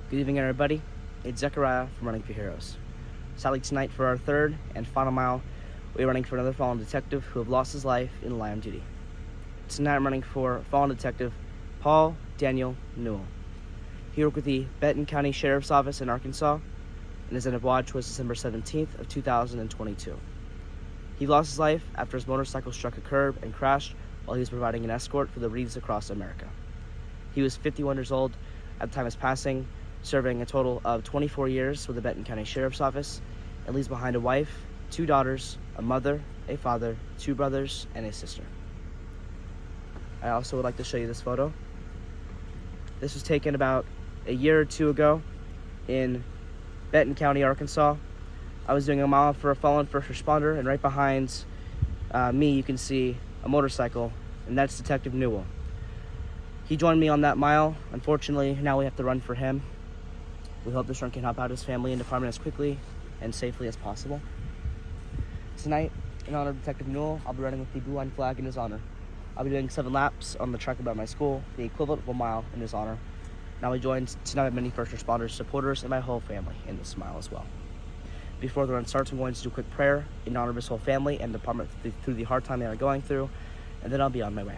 Good evening, everybody. It's Zechariah from Running for Heroes. Sadly, tonight for our third and final mile, we're running for another fallen detective who have lost his life in the line of duty. Tonight I'm running for fallen detective Paul Daniel Newell. He worked with the Benton County Sheriff's Office in Arkansas, and his end of watch was December 17th of 2022. He lost his life after his motorcycle struck a curb and crashed while he was providing an escort for the wreaths across America. He was 51 years old at the time of his passing, serving a total of 24 years with the Benton County Sheriff's Office, and leaves behind a wife, 2 daughters, a mother, a father, 2 brothers, and a sister. I also would like to show you this photo. This was taken about a year or 2 ago in Benton County, Arkansas. I was doing a mile for a fallen first responder, and right behind me you can see a motorcycle, and that's Detective Newell. He joined me on that mile. Unfortunately, now we have to run for him. We hope this run can help out his family and department as quickly and safely as possible. Tonight, in honor of Detective Newell, I'll be running with the blue line flag in his honor. I'll be doing 7 laps on the track about my school, the equivalent of a mile in his honor. And I'll be joined tonight by many first responders, supporters, and my whole family in this mile as well. Before the run starts, I'm going to do a quick prayer in honor of his whole family and department through the hard time they are going through, and then I'll be on my way.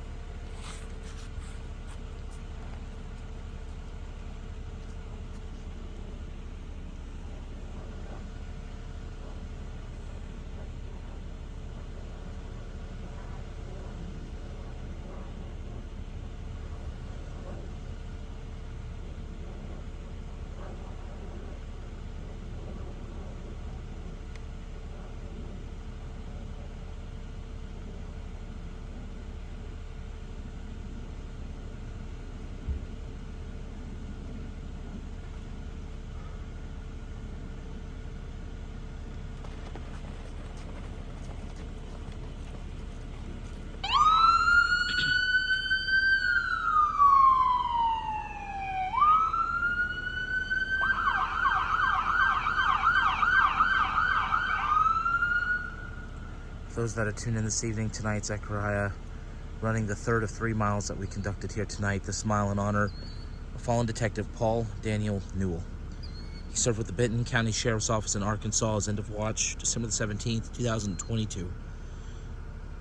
For those that are tuned in this evening, tonight Zechariah running the third of 3 miles that we conducted here tonight. This mile in honor of fallen detective Paul Daniel Newell. He served with the Benton County Sheriff's Office in Arkansas as end of watch December the 17th, 2022.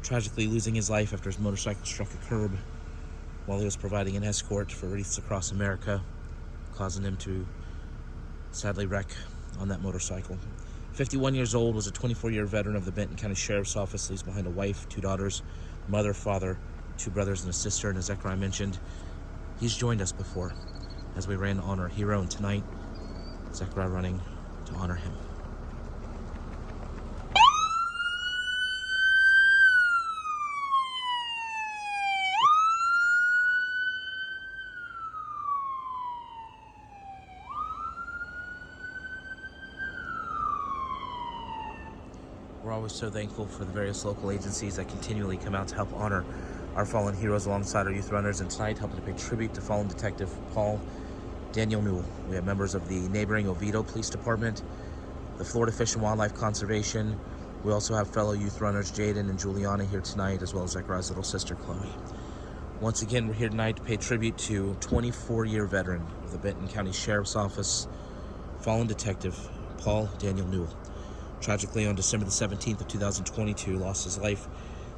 Tragically losing his life after his motorcycle struck a curb while he was providing an escort for wreaths across America, causing him to sadly wreck on that motorcycle. 51 years old, was a 24-year veteran of the Benton County Sheriff's Office, leaves behind a wife, 2 daughters, mother, father, 2 brothers, and a sister. And as Zechariah mentioned, he's joined us before as we ran to honor a hero, and tonight, Zechariah running to honor him. We're always so thankful for the various local agencies that continually come out to help honor our fallen heroes alongside our youth runners, and tonight helping to pay tribute to fallen detective Paul Daniel Newell. We have members of the neighboring Oviedo Police Department, the Florida Fish and Wildlife Conservation. We also have fellow youth runners Jaden and Juliana here tonight, as well as Zechariah's little sister Chloe. Once again, we're here tonight to pay tribute to 24-year veteran of the Benton County Sheriff's Office, fallen detective Paul Daniel Newell. Tragically, on December the 17th of 2022, lost his life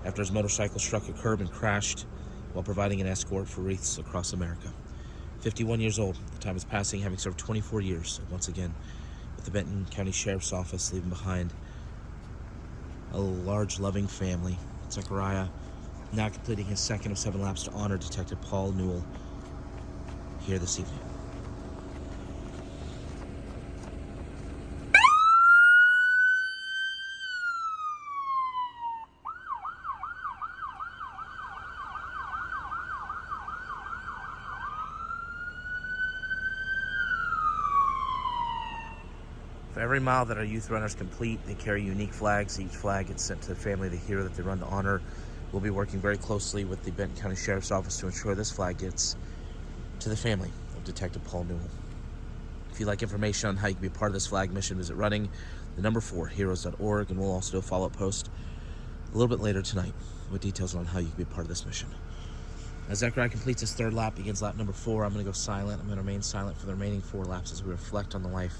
after his motorcycle struck a curb and crashed while providing an escort for wreaths across America. 51 years old at the time of his passing, having served 24 years, once again, with the Benton County Sheriff's Office, leaving behind a large, loving family. Zechariah now completing his second of 7 laps to honor Detective Paul Newell here this evening. For every mile that our youth runners complete, they carry unique flags. Each flag gets sent to the family of the hero that they run to honor. We'll be working very closely with the Benton County Sheriff's Office to ensure this flag gets to the family of Detective Paul Newell. If you'd like information on how you can be part of this flag mission, visit running4heroes.org, and we'll also do a follow-up post a little bit later tonight with details on how you can be part of this mission. As Zechariah completes his third lap, begins lap number 4, I'm going to go silent. I'm going to remain silent for the remaining 4 laps as we reflect on the life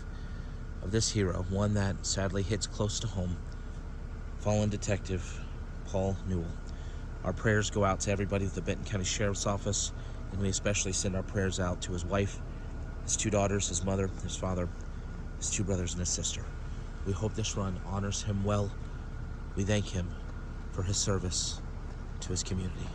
of this hero, one that sadly hits close to home, fallen detective Paul Newell. Our prayers go out to everybody at the Benton County Sheriff's Office, and we especially send our prayers out to his wife, his 2 daughters, his mother, his father, his 2 brothers, and his sister. We hope this run honors him well. We thank him for his service to his community.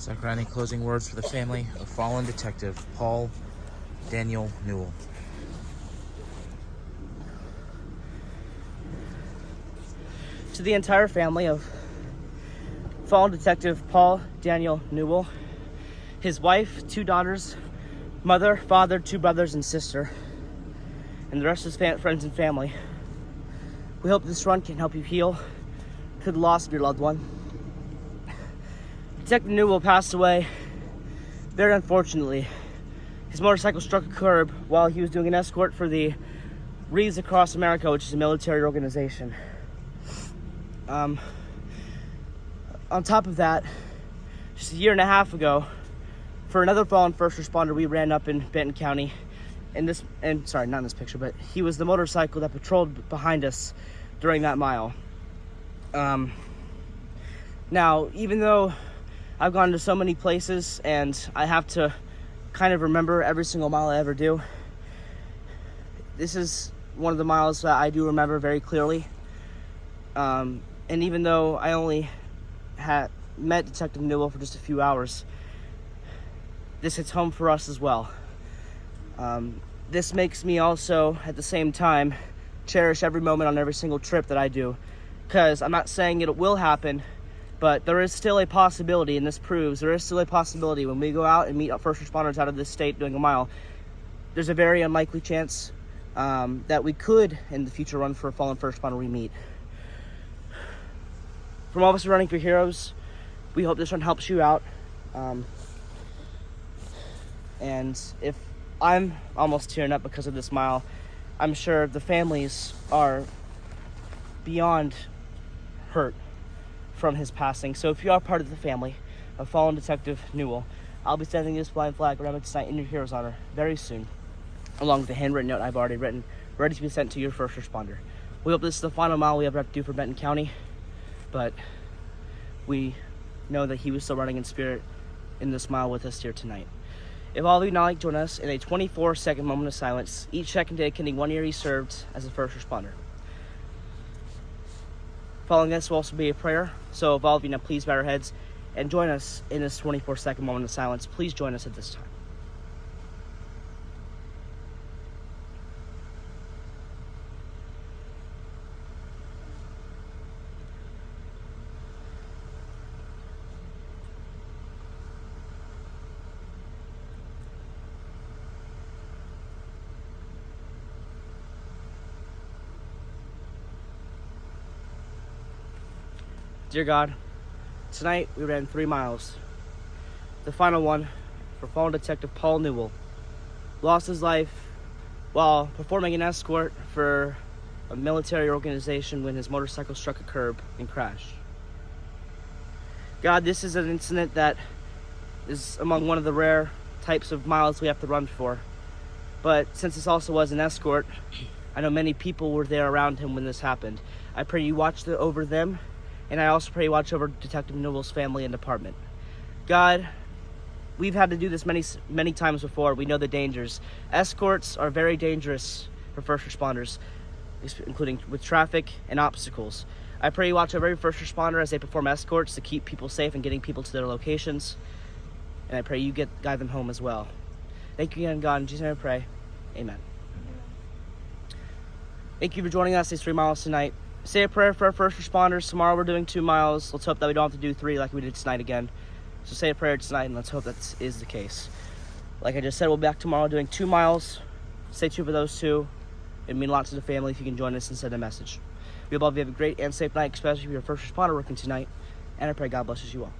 Zachariah, any closing words for the family of fallen detective Paul Daniel Newell? To the entire family of fallen detective Paul Daniel Newell, his wife, 2 daughters, mother, father, 2 brothers and sister, and the rest of his friends and family, we hope this run can help you heal to the loss of your loved one. Detective Newell passed away very unfortunately. His motorcycle struck a curb while he was doing an escort for the Reads Across America, which is a military organization. On top of that, just a year and a half ago, for another fallen first responder, we ran up in Benton County. Sorry, not in this picture, but he was the motorcycle that patrolled behind us during that mile. Now, even though I've gone to so many places and I have to kind of remember every single mile I ever do, this is one of the miles that I do remember very clearly. And even though I only had met Detective Newell for just a few hours, this hits home for us as well. This makes me also, at the same time, cherish every moment on every single trip that I do. Because I'm not saying it will happen, but there is still a possibility, and this proves there is still a possibility when we go out and meet our first responders out of this state doing a mile, there's a very unlikely chance that we could, in the future, run for a fallen first responder we meet. From all of us Running for Heroes, we hope this run helps you out. And if I'm almost tearing up because of this mile, I'm sure the families are beyond hurt from his passing. So if you are part of the family of fallen Detective Newell, I'll be sending this blind flag around tonight in your hero's honor very soon, along with a handwritten note I've already written, ready to be sent to your first responder. We hope this is the final mile we ever have to do for Benton County, but we know that he was still running in spirit in this mile with us here tonight. If all of you now like to join us in a 24-second moment of silence, each second dedicating 1 year he served as a first responder. Following this will also be a prayer, so if all of you now please bow your heads and join us in this 24-second moment of silence. Please join us at this time. Dear God, tonight we ran 3 miles. The final one for fallen Detective Paul Newell. Lost his life while performing an escort for a military organization when his motorcycle struck a curb and crashed. God, this is an incident that is among one of the rare types of miles we have to run for. But since this also was an escort, I know many people were there around him when this happened. I pray you watch over them, and I also pray you watch over Detective Newell's family and department. God, we've had to do this many times before. We know the dangers. Escorts are very dangerous for first responders, including with traffic and obstacles. I pray you watch over every first responder as they perform escorts to keep people safe and getting people to their locations. And I pray you guide them home as well. Thank you again, God. In Jesus' name I pray. Amen. Thank you for joining us these 3 miles tonight. Say a prayer for our first responders. Tomorrow we're doing 2 miles. Let's hope that we don't have to do 3 like we did tonight again. So say a prayer tonight, and let's hope that is the case. Like I just said, we'll be back tomorrow doing 2 miles. Stay tuned for those 2. It'd mean a lot to the family if you can join us and send a message. We hope all of you have a great and safe night, especially if you're a first responder working tonight. And I pray God blesses you all.